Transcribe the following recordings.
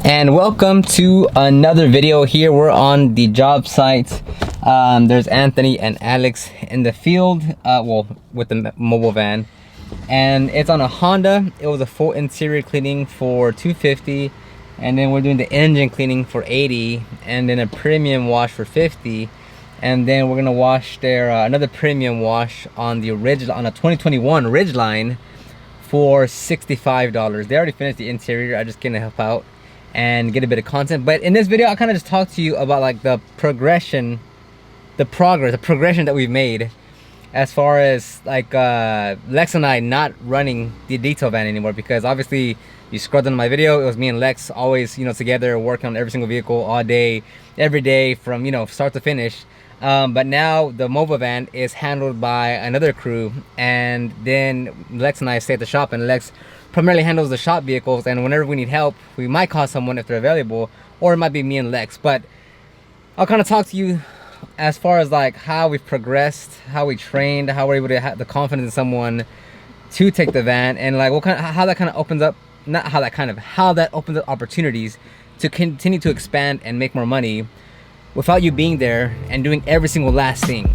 And welcome to another video. Here we're on the job site. There's Anthony and Alex in the field, well, with the mobile van, and it's on a Honda. It was a full interior cleaning for $250, and then we're doing the engine cleaning for $80, and then a premium wash for $50, and then we're gonna wash their another premium wash on the original, on a 2021 Ridgeline for $65. They already finished the interior. I just came to help out and get a bit of content. But in this video, I kind of just talk to you about like the progression, the progression that we've made as far as like Lex and I not running the detail van anymore, because obviously you scrolled on my video, it was me and Lex always, you know, together working on every single vehicle all day, every day from, you know, start to finish. But now the mobile van is handled by another crew, and then Lex and I stay at the shop, and Lex primarily handles the shop vehicles, and whenever we need help, we might call someone if they're available, or it might be me and Lex. But I'll kind of talk to you as far as like how we've progressed, how we trained, how we're able to have the confidence in someone to take the van, and like what kind of, how that kind of opens up, not how that kind of, how that opens up opportunities to continue to expand and make more money without you being there and doing every single last thing.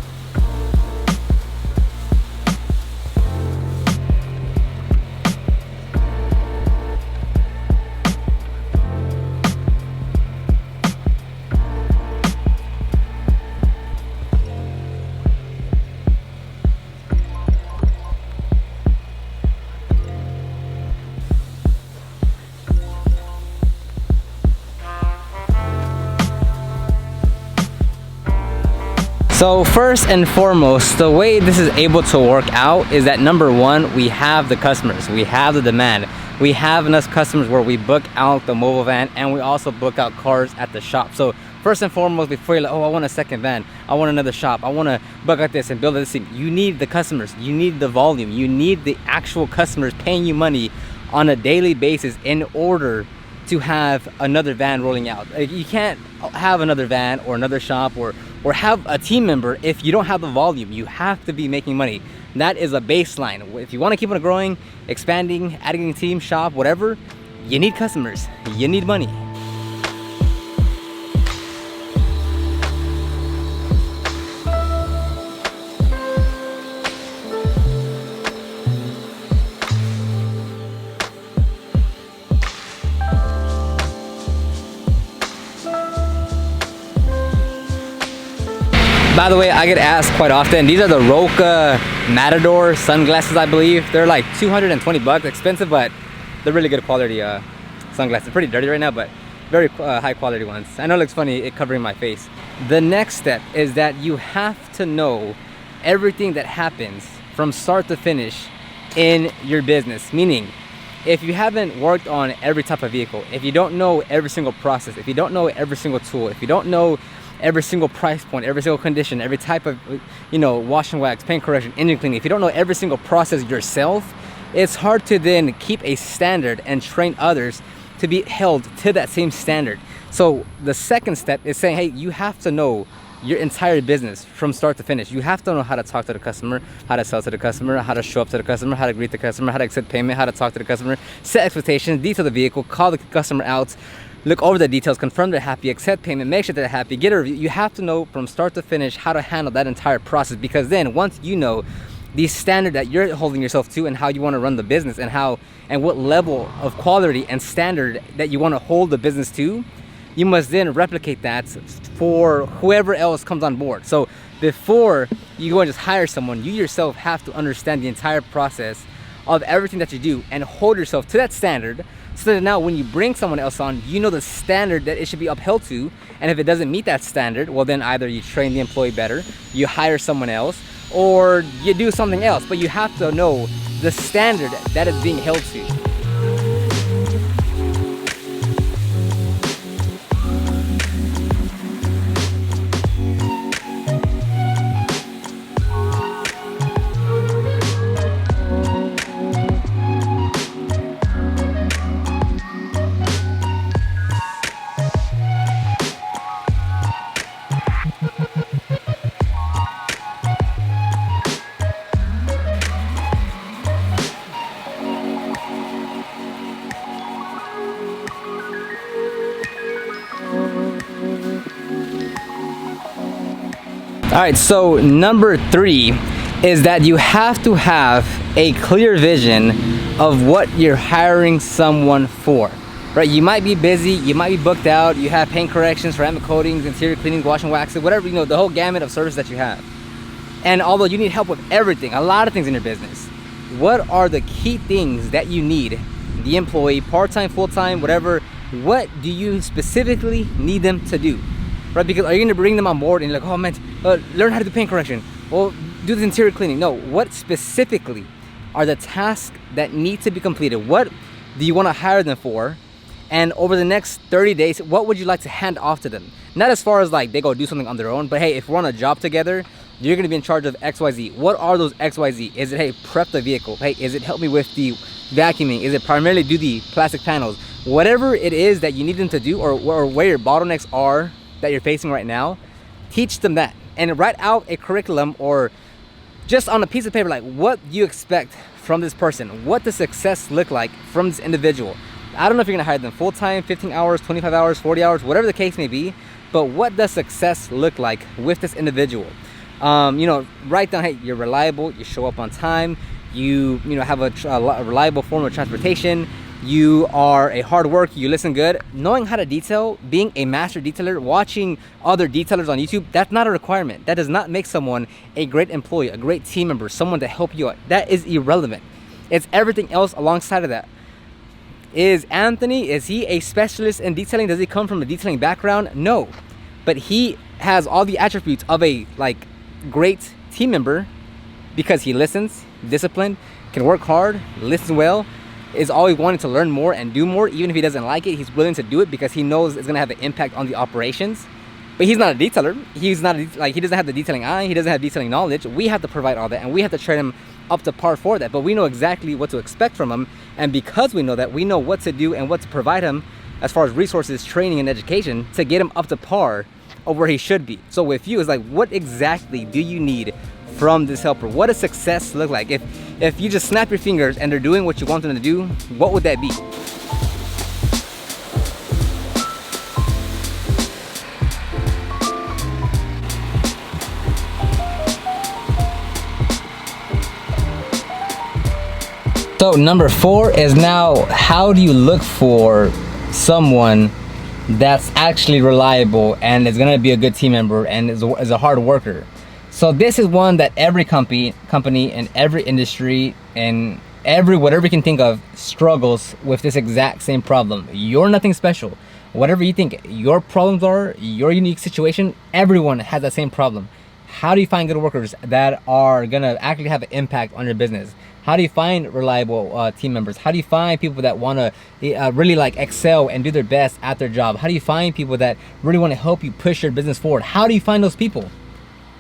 So first and foremost, the way this is able to work out is that number one, we have the customers, we have the demand, we have enough customers where we book out the mobile van, and we also book out cars at the shop. So first and foremost, before you're like, oh, I want a second van, I want another shop, I want to book out this and build this thing, you need the customers, you need the volume, you need the actual customers paying you money on a daily basis in order to have another van rolling out. Like, you can't have another van or another shop or have a team member if you don't have the volume. You have to be making money. That is a baseline. If you want to keep on growing, expanding, adding a team, shop, whatever, you need customers, you need money. By the way, I get asked quite often, these are the Roka Matador sunglasses, I believe. They're like 220 bucks, expensive, but they're really good quality sunglasses. Pretty dirty right now, but very high quality ones. I know it looks funny, it covering my face. The next step is that you have to know everything that happens from start to finish in your business. Meaning, if you haven't worked on every type of vehicle, if you don't know every single process, if you don't know every single tool, if you don't know every single price point, every single condition, every type of, you know, wash and wax, paint correction, engine cleaning, if you don't know every single process yourself, it's hard to then keep a standard and train others to be held to that same standard. So the second step is saying, hey, you have to know your entire business from start to finish. You have to know how to talk to the customer, how to sell to the customer, how to show up to the customer, how to greet the customer, how to accept payment, how to talk to the customer, set expectations, detail the vehicle, call the customer out, look over the details, confirm they're happy, accept payment, make sure they're happy, get a review. You have to know from start to finish how to handle that entire process, because then once you know the standard that you're holding yourself to and how you want to run the business and how and what level of quality and standard that you want to hold the business to, you must then replicate that for whoever else comes on board. So before you go and just hire someone, you yourself have to understand the entire process of everything that you do and hold yourself to that standard, so that now when you bring someone else on, you know the standard that it should be upheld to. And if it doesn't meet that standard, well, then either you train the employee better, you hire someone else, or you do something else. But you have to know the standard that is being held to. All right, so number 3 is that you have to have a clear vision of what you're hiring someone for. Right, you might be busy, you might be booked out, you have paint corrections, ceramic coatings, interior cleaning, wash and waxing, whatever, the whole gamut of service that you have. And although you need help with everything, a lot of things in your business, what are the key things that you need the employee, part-time, full-time, whatever, what do you specifically need them to do? Right, because are you going to bring them on board and you're like, oh man, learn how to do paint correction, well, do the interior cleaning? No, what specifically are the tasks that need to be completed? What do you want to hire them for? And over the next 30 days, what would you like to hand off to them? Not as far as like they go do something on their own, but hey, if we're on a job together, you're gonna be in charge of XYZ. What are those XYZ? Is it, hey, prep the vehicle? Hey, is it help me with the vacuuming? Is it primarily do the plastic panels? Whatever it is that you need them to do, or where your bottlenecks are that you're facing right now, teach them that. And write out a curriculum, or just on a piece of paper, like what you expect from this person. What does success look like from this individual? I don't know if you're gonna hire them full-time, 15 hours, 25 hours, 40 hours, whatever the case may be, but what does success look like with this individual? Write down, hey, you're reliable, you show up on time, you have a reliable form of transportation, you are a hard worker, you listen good. Knowing how to detail, being a master detailer, watching other detailers on YouTube, that's not a requirement. That does not make someone a great employee, a great team member, someone to help you out. That is irrelevant. It's everything else alongside of that. Is Anthony, is he a specialist in detailing? Does he come from a detailing background? No, but he has all the attributes of a great team member because he listens, disciplined, can work hard, listens well, is always wanting to learn more and do more. Even if he doesn't like it, he's willing to do it because he knows it's gonna have an impact on the operations. But he's not a detailer. He's not he doesn't have the detailing eye. He doesn't have detailing knowledge. We have to provide all that, and we have to train him up to par for that. But we know exactly what to expect from him, and because we know that, we know what to do and what to provide him as far as resources, training, and education to get him up to par of where he should be. So with you, it's like, what exactly do you need from this helper? What does success look like? If you just snap your fingers and they're doing what you want them to do, what would that be? So number 4 is now, how do you look for someone that's actually reliable and is gonna be a good team member and is a hard worker? So this is one that every company and every industry and whatever you can think of struggles with this exact same problem. You're nothing special. Whatever you think your problems are, your unique situation, everyone has that same problem. How do you find good workers that are gonna actually have an impact on your business? How do you find reliable team members? How do you find people that want to really excel and do their best at their job? How do you find people that really want to help you push your business forward? How do you find those people?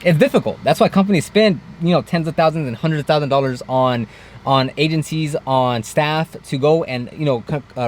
It's difficult. That's why companies spend tens of thousands and hundreds of thousands of dollars on agencies, on staff to go and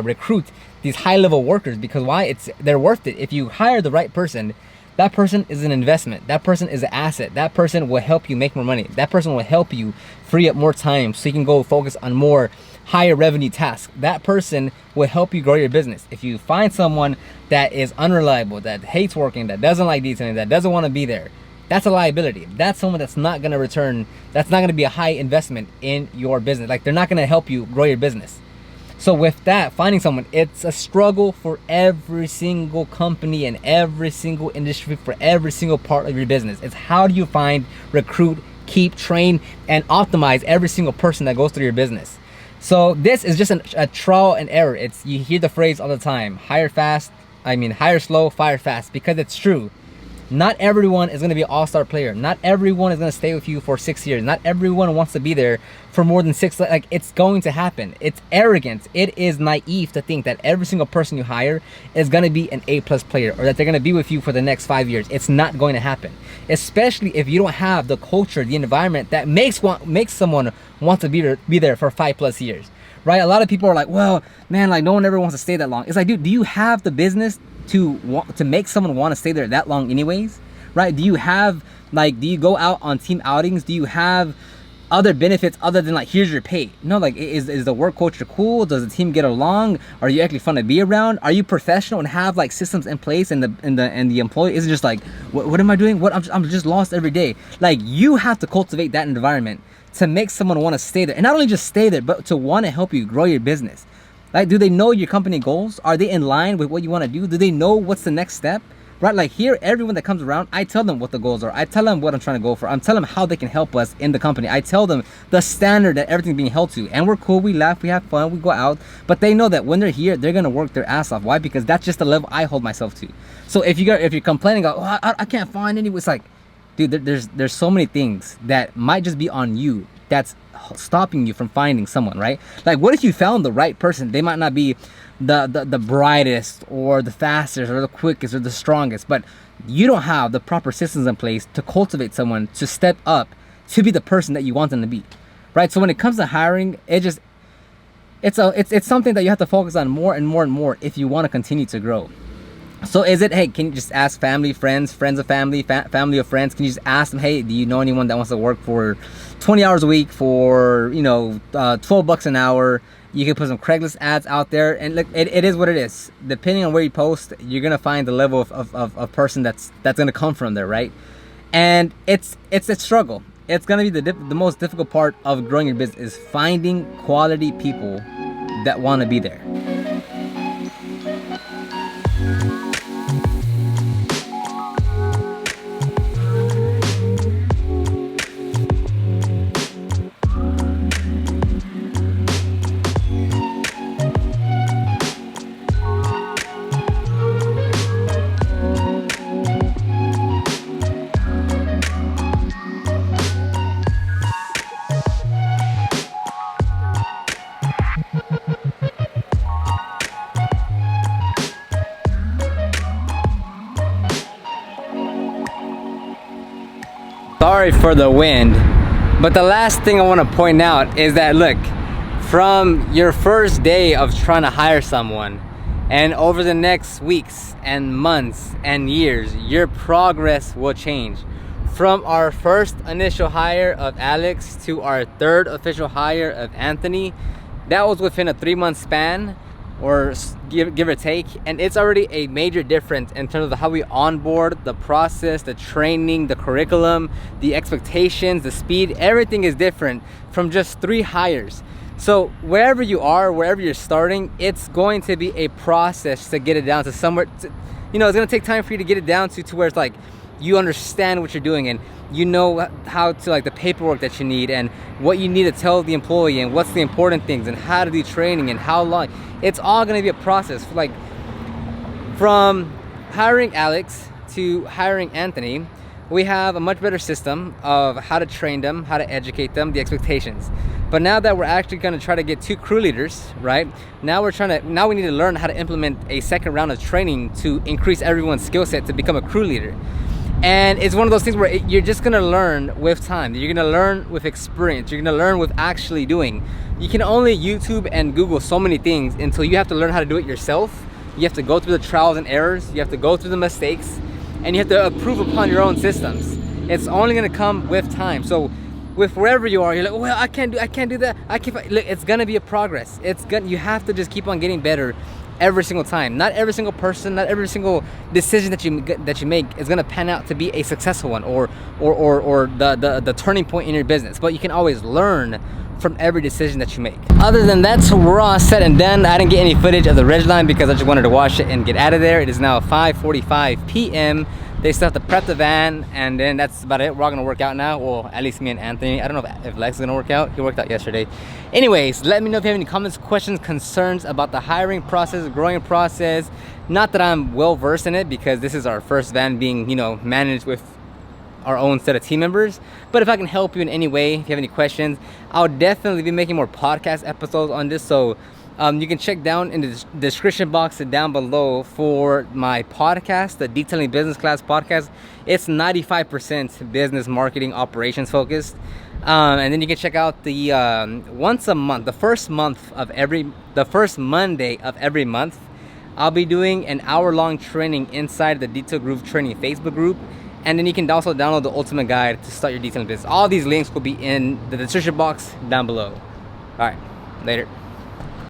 recruit these high-level workers, because why? They're worth it. If you hire the right person, that person is an investment. That person is an asset. That person will help you make more money. That person will help you free up more time so you can go focus on more higher revenue tasks. That person will help you grow your business. If you find someone that is unreliable, that hates working, that doesn't like detailing, that doesn't want to be there, that's a liability. That's someone that's not going to return. That's not going to be a high investment in your business. They're not going to help you grow your business. So with that, finding someone, it's a struggle for every single company and every single industry, for every single part of your business. It's how do you find, recruit, keep, train, and optimize every single person that goes through your business. So this is just a trial and error. You hear the phrase all the time, hire slow, fire fast, because it's true. Not everyone is going to be an all-star player. Not everyone is going to stay with you for 6 years. Not everyone wants to be there for more than 6. It's going to happen. It's arrogant. It is naive to think that every single person you hire is going to be an A+ player, or that they're going to be with you for the next 5 years. It's not going to happen. Especially if you don't have the culture, the environment that makes someone want to be there for 5+ years. Right? A lot of people are like, well, man, no one ever wants to stay that long. It's like, dude, do you have the business to make someone want to stay there that long anyways? Right? Do you have do you go out on team outings? Do you have other benefits other than like, here's your pay. No, like, is the work culture cool? Does the team get along? Are you actually fun to be around? Are you professional and have like systems in place, and the employee isn't just like, what am I doing? I'm just lost every day. Like, you have to cultivate that environment to make someone want to stay there, and not only just stay there, but to want to help you grow your business. Like, do they know your company goals? Are they in line with what you want to do? Do they know what's the next step? Right? Like, here, everyone that comes around, I tell them what the goals are. I tell them what I'm trying to go for. I'm telling them how they can help us in the company. I tell them the standard that everything's being held to. And we're cool, we laugh, we have fun, we go out. But they know that when they're here, they're going to work their ass off. Why? Because that's just the level I hold myself to. So if you're complaining, I can't find any, it's like, dude, there's so many things that might just be on you that's stopping you from finding someone, right? Like, what if you found the right person? They might not be the brightest or the fastest or the quickest or the strongest, but you don't have the proper systems in place to cultivate someone to step up to be the person that you want them to be, right? So when it comes to hiring, it's something that you have to focus on more and more and more if you want to continue to grow. So is it, hey, can you just ask family, friends of family, family of friends? Can you just ask them, hey, do you know anyone that wants to work for 20 hours a week for, $12 an hour? You can put some Craigslist ads out there, and look, it is what it is. Depending on where you post, you're gonna find the level of person that's gonna come from there, right? And it's a struggle. It's gonna be the most difficult part of growing your business, is finding quality people that want to be there. Sorry for the wind, but the last thing I want to point out is that, look, from your first day of trying to hire someone and over the next weeks and months and years, your progress will change. From our first initial hire of Alex to our third official hire of Anthony, that was within a 3-month span, or give or take, and it's already a major difference in terms of how we onboard, the process, the training, the curriculum, the expectations, the speed. Everything is different from just 3 hires. So wherever you are, wherever you're starting, it's going to be a process to get it down to somewhere it's going to take time for you to get it down to where it's like you understand what you're doing, and you know how to, like, the paperwork that you need and what you need to tell the employee and what's the important things and how to do training and how long. It's all going to be a process. Like, from hiring Alex to hiring Anthony, we have a much better system of how to train them, how to educate them, the expectations. But now that we're actually going to try to get 2 crew leaders, right? Now we need to learn how to implement a second round of training to increase everyone's skill set to become a crew leader. And it's one of those things where you're just gonna learn with time. You're gonna learn with experience. You're gonna learn with actually doing. You can only YouTube and Google so many things until you have to learn how to do it yourself. You have to go through the trials and errors. You have to go through the mistakes, and you have to improve upon your own systems. It's only gonna come with time. So with wherever you are, you're like, well, I can't do that. Look, it's gonna be a progress. You have to just keep on getting better every single time. Not every single person, not every single decision that you make is gonna pan out to be a successful one, or the turning point in your business. But you can always learn from every decision that you make. Other than that, so we're all set and done. I didn't get any footage of the Ridgeline because I just wanted to wash it and get out of there. It is now 5:45 p.m. They still have to prep the van, and then that's about it. We're all gonna work out now. Well, at least me and Anthony. I don't know if Lex is gonna work out. He worked out yesterday. Anyways, let me know if you have any comments, questions, concerns about the hiring process, growing process. Not that I'm well versed in it, because this is our first van being, managed with our own set of team members. But if I can help you in any way, if you have any questions, I'll definitely be making more podcast episodes on this. So you can check down in the description box down below for my podcast, the Detailing Business Class podcast. It's 95% business marketing operations focused. And then you can check out the once a month, the first Monday of every month, I'll be doing an hour-long training inside the Detail Groove Training Facebook group. And then you can also download the ultimate guide to start your detailing business. All these links will be in the description box down below. All right, later.